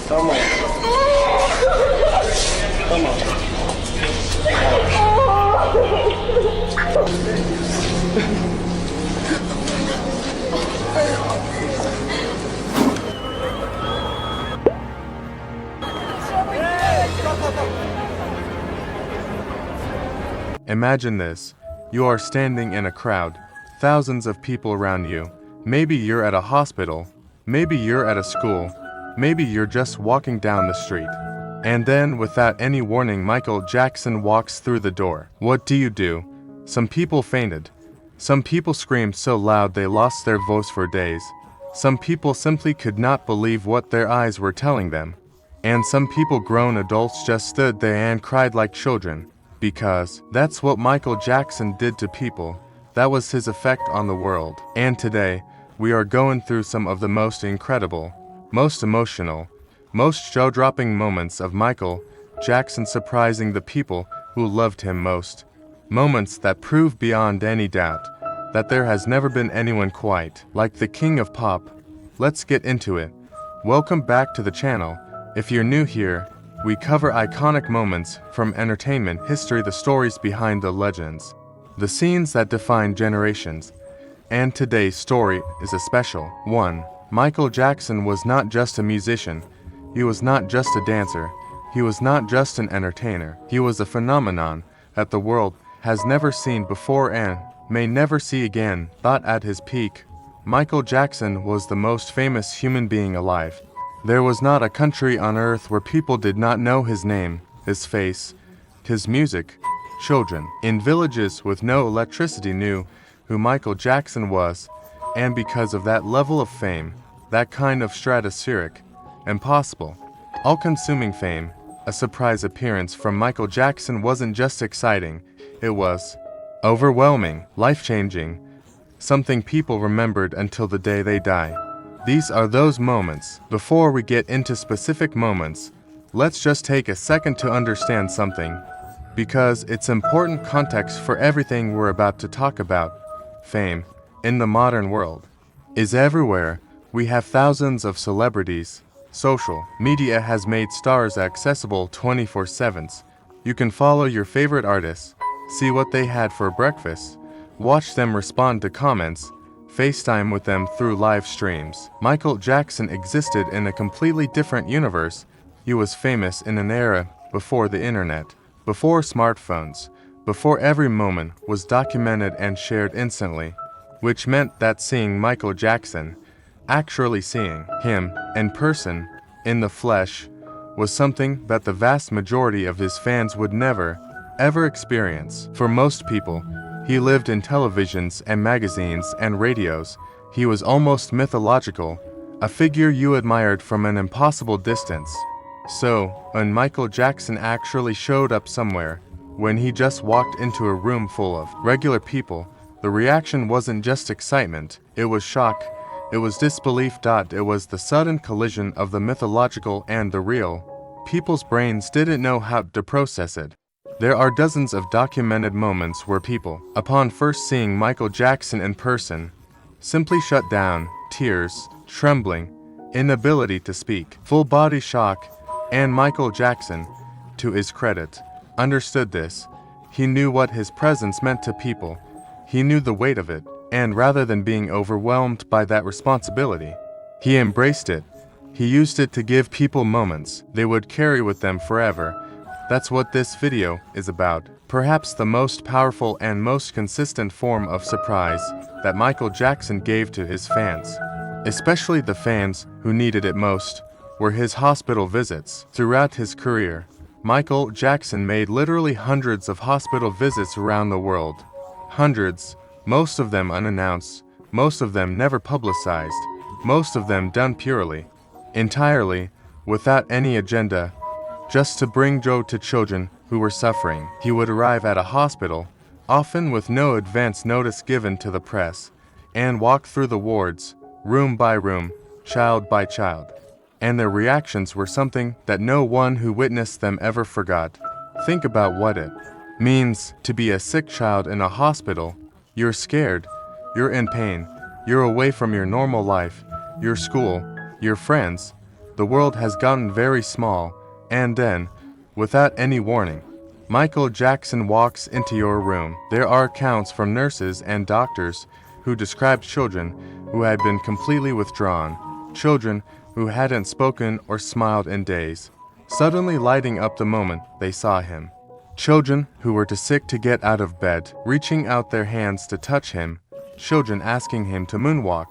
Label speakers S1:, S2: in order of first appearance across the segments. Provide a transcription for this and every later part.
S1: Come on. Come on.
S2: Imagine this. You are standing in a crowd, thousands of people around you. Maybe you're at a hospital, maybe you're at a school, maybe you're just walking down the street. And then, without any warning, Michael Jackson walks through the door. What do? Some people fainted. Some people screamed so loud they lost their voice for days. Some people simply could not believe what their eyes were telling them. And some people, grown adults, just stood there and cried like children. Because that's what Michael Jackson did to people. That was his effect on the world. And today, we are going through some of the most incredible, most emotional, most jaw-dropping moments of Michael Jackson surprising the people who loved him most. Moments that prove beyond any doubt that there has never been anyone quite like the king of pop. Let's get into it. Welcome back to the channel. If you're new here, we cover iconic moments from entertainment history, the stories behind the legends, the scenes that define generations. And today's story is a special one. Michael Jackson was not just a musician. He was not just a dancer. He was not just an entertainer. He was a phenomenon that the world has never seen before and may never see again. But at his peak, Michael Jackson was the most famous human being alive. There was not a country on earth where people did not know his name, his face, his music. Children in villages with no electricity knew who Michael Jackson was, and because of that level of fame, that kind of stratospheric, impossible, all-consuming fame, a surprise appearance from Michael Jackson wasn't just exciting, it was overwhelming, life-changing, something people remembered until the day they die. These are those moments. Before we get into specific moments, let's just take a second to understand something, because it's important context for everything we're about to talk about. Fame, in the modern world, is everywhere. We have thousands of celebrities. Social media has made stars accessible 24/7. You can follow your favorite artists, see what they had for breakfast, watch them respond to comments, FaceTime with them through live streams. Michael Jackson existed in a completely different universe. He was famous in an era before the internet, before smartphones, before every moment was documented and shared instantly, which meant that seeing Michael Jackson, actually seeing him in person, in the flesh, was something that the vast majority of his fans would never, ever experience. For most people, he lived in televisions and magazines and radios. He was almost mythological, a figure you admired from an impossible distance. So, when Michael Jackson actually showed up somewhere, when he just walked into a room full of regular people, the reaction wasn't just excitement, it was shock, it was disbelief. It was the sudden collision of the mythological and the real. People's brains didn't know how to process it. There are dozens of documented moments where people, upon first seeing Michael Jackson in person, simply shut down, tears, trembling, inability to speak, full body shock, and Michael Jackson, to his credit, understood this. He knew what his presence meant to people. He knew the weight of it, and rather than being overwhelmed by that responsibility, he embraced it. He used it to give people moments they would carry with them forever. That's what this video is about. Perhaps the most powerful and most consistent form of surprise that Michael Jackson gave to his fans, especially the fans who needed it most, were his hospital visits. Throughout his career, Michael Jackson made literally hundreds of hospital visits around the world. Hundreds, most of them unannounced, most of them never publicized, most of them done purely, entirely, without any agenda, just to bring joy to children who were suffering. He would arrive at a hospital, often with no advance notice given to the press, and walk through the wards, room by room, child by child. And their reactions were something that no one who witnessed them ever forgot. Think about what it means to be a sick child in a hospital. You're scared, you're in pain, you're away from your normal life, your school, your friends, The world has gotten very small, and then, without any warning, Michael Jackson walks into your room. There are accounts from nurses and doctors who described children who had been completely withdrawn, children who hadn't spoken or smiled in days, suddenly lighting up the moment they saw him. Children who were too sick to get out of bed, reaching out their hands to touch him, children asking him to moonwalk,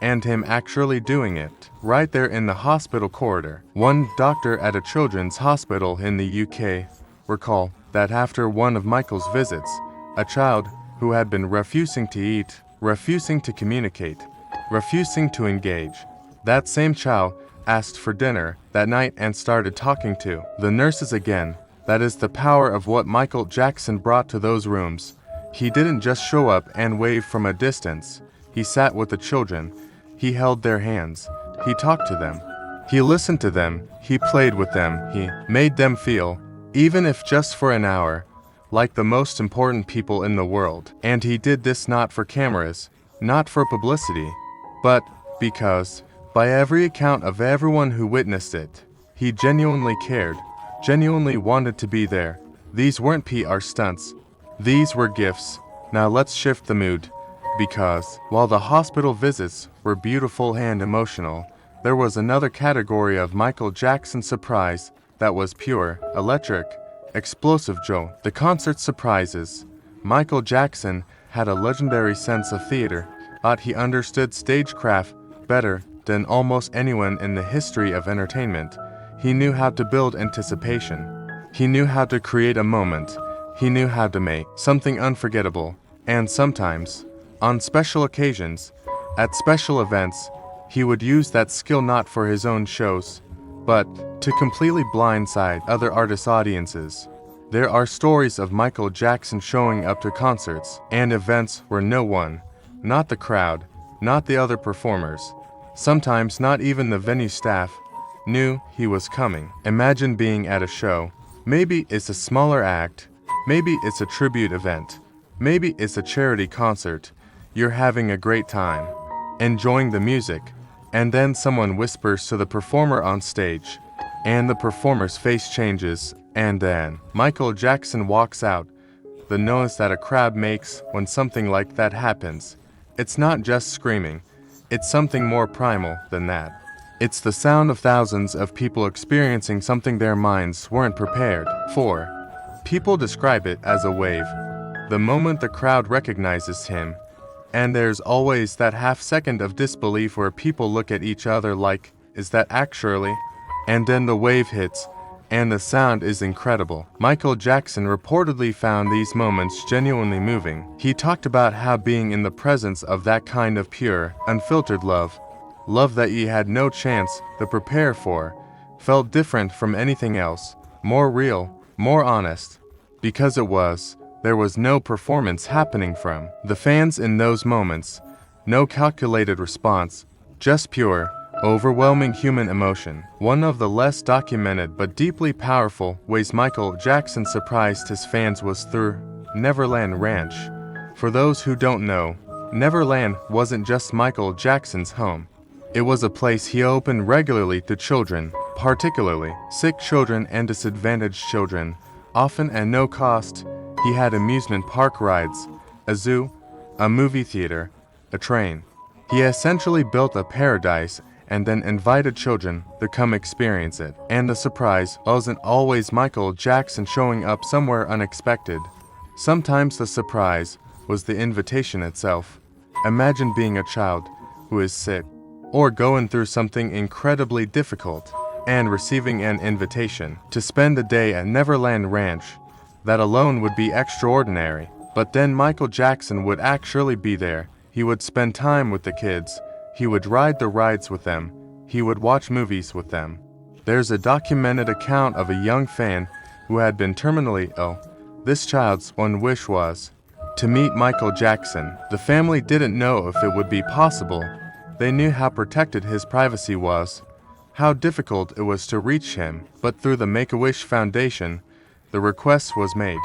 S2: and him actually doing it, right there in the hospital corridor. One doctor at a children's hospital in the UK recalled that after one of Michael's visits, a child who had been refusing to eat, refusing to communicate, refusing to engage, that same child asked for dinner that night and started talking to the nurses again. That is the power of what Michael Jackson brought to those rooms. He didn't just show up and wave from a distance. He sat with the children. He held their hands. He talked to them. He listened to them. He played with them. He made them feel, even if just for an hour, like the most important people in the world. And he did this not for cameras, not for publicity, but because, by every account of everyone who witnessed it, he genuinely cared, genuinely wanted to be there. These weren't PR stunts. These were gifts. Now let's shift the mood. Because, while the hospital visits were beautiful and emotional, there was another category of Michael Jackson surprise that was pure, electric, explosive joy. The concert surprises. Michael Jackson had a legendary sense of theater, but he understood stagecraft better than almost anyone in the history of entertainment. He knew how to build anticipation. He knew how to create a moment. He knew how to make something unforgettable. And sometimes, on special occasions, at special events, he would use that skill not for his own shows, but to completely blindside other artists' audiences. There are stories of Michael Jackson showing up to concerts and events where no one, not the crowd, not the other performers, sometimes not even the venue staff, knew he was coming. Imagine being at a show. Maybe it's a smaller act. Maybe it's a tribute event. Maybe it's a charity concert. You're having a great time, enjoying the music, and then someone whispers to the performer on stage, and the performer's face changes, and then Michael Jackson walks out. The noise that a crowd makes when something like that happens. It's not just screaming. It's something more primal than that. It's the sound of thousands of people experiencing something their minds weren't prepared for. People describe it as a wave. The moment the crowd recognizes him, and there's always that half second of disbelief where people look at each other like, is that actually? And then the wave hits, and the sound is incredible. Michael Jackson reportedly found these moments genuinely moving. He talked about how being in the presence of that kind of pure, unfiltered love that he had no chance to prepare for, felt different from anything else, more real, more honest, because there was no performance happening from the fans in those moments, no calculated response, just pure, overwhelming human emotion. One of the less documented but deeply powerful ways Michael Jackson surprised his fans was through Neverland Ranch. For those who don't know, Neverland wasn't just Michael Jackson's home. It was a place he opened regularly to children, particularly sick children and disadvantaged children, often at no cost. He had amusement park rides, a zoo, a movie theater, a train. He essentially built a paradise and then invited children to come experience it. And the surprise wasn't always Michael Jackson showing up somewhere unexpected. Sometimes the surprise was the invitation itself. Imagine being a child who is sick or going through something incredibly difficult and receiving an invitation to spend a day at Neverland Ranch. That alone would be extraordinary. But then Michael Jackson would actually be there. He would spend time with the kids. He would ride the rides with them. He would watch movies with them. There's a documented account of a young fan who had been terminally ill. This child's one wish was to meet Michael Jackson. The family didn't know if it would be possible. They knew how protected his privacy was, how difficult it was to reach him, but through the Make-A-Wish Foundation, the request was made.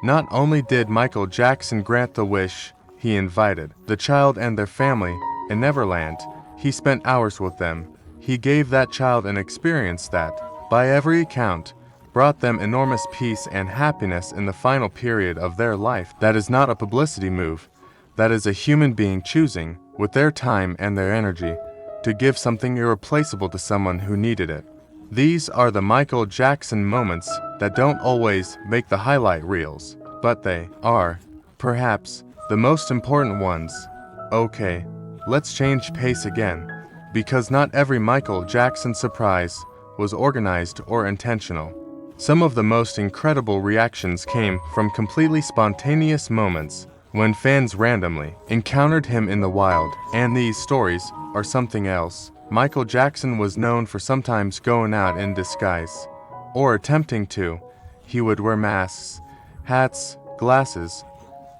S2: Not only did Michael Jackson grant the wish, he invited the child and their family in Neverland. He spent hours with them, He gave that child an experience that, by every account, brought them enormous peace and happiness in the final period of their life. That is not a publicity move. That is a human being choosing, with their time and their energy, to give something irreplaceable to someone who needed it. These are the Michael Jackson moments that don't always make the highlight reels, but they are, perhaps, the most important ones. Okay, let's change pace again, because not every Michael Jackson surprise was organized or intentional. Some of the most incredible reactions came from completely spontaneous moments when fans randomly encountered him in the wild, and these stories are something else. Michael Jackson was known for sometimes going out in disguise, or attempting to. He would wear masks, hats, glasses,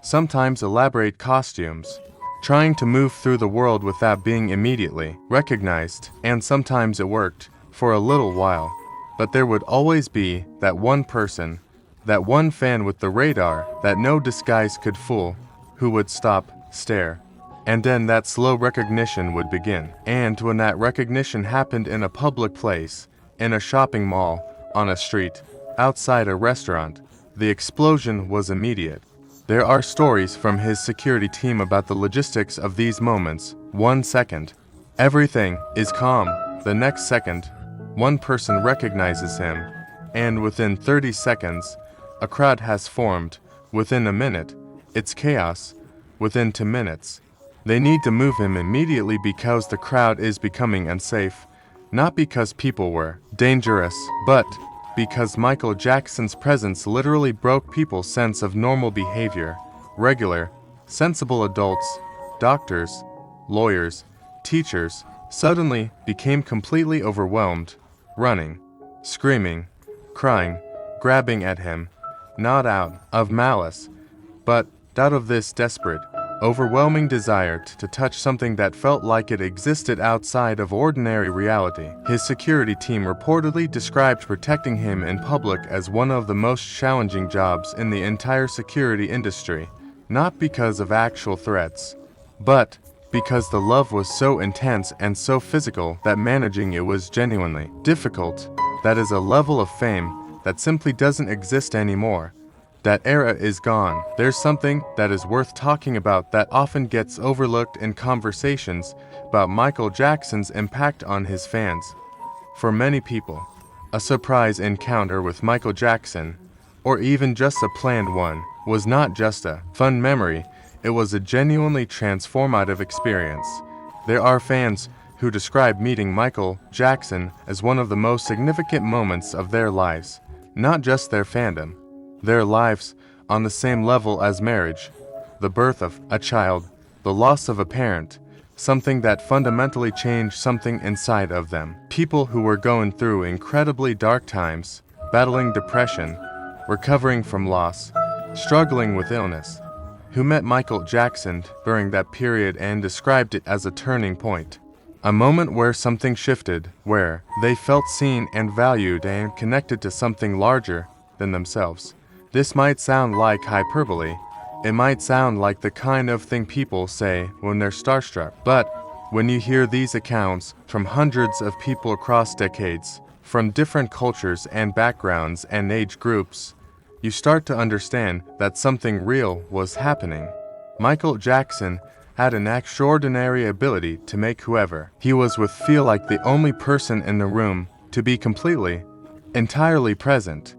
S2: sometimes elaborate costumes, trying to move through the world without being immediately recognized, and sometimes it worked for a little while. But there would always be that one person, that one fan with the radar that no disguise could fool, who would stop, stare, and then that slow recognition would begin. And when that recognition happened in a public place, in a shopping mall, on a street, outside a restaurant, the explosion was immediate. There are stories from his security team about the logistics of these moments. 1 second, everything is calm. The next second, one person recognizes him, and within 30 seconds, a crowd has formed. Within a minute, it's chaos. Within 2 minutes, they need to move him immediately because the crowd is becoming unsafe, not because people were dangerous, but because Michael Jackson's presence literally broke people's sense of normal behavior. Regular, sensible adults, doctors, lawyers, teachers, suddenly became completely overwhelmed, running, screaming, crying, grabbing at him, not out of malice, but out of this desperate, overwhelming desire to touch something that felt like it existed outside of ordinary reality. His security team reportedly described protecting him in public as one of the most challenging jobs in the entire security industry, not because of actual threats, but because the love was so intense and so physical that managing it was genuinely difficult. That is a level of fame that simply doesn't exist anymore. That era is gone. There's something that is worth talking about that often gets overlooked in conversations about Michael Jackson's impact on his fans. For many people, a surprise encounter with Michael Jackson, or even just a planned one, was not just a fun memory. It was a genuinely transformative experience. There are fans who describe meeting Michael Jackson as one of the most significant moments of their lives, not just their fandom, their lives on the same level as marriage, the birth of a child, the loss of a parent, something that fundamentally changed something inside of them. People who were going through incredibly dark times, battling depression, recovering from loss, struggling with illness, who met Michael Jackson during that period and described it as a turning point. A moment where something shifted, where they felt seen and valued and connected to something larger than themselves. This might sound like hyperbole. It might sound like the kind of thing people say when they're starstruck. But when you hear these accounts from hundreds of people across decades, from different cultures and backgrounds and age groups, you start to understand that something real was happening. Michael Jackson had an extraordinary ability to make whoever he was with feel like the only person in the room, to be completely, entirely present.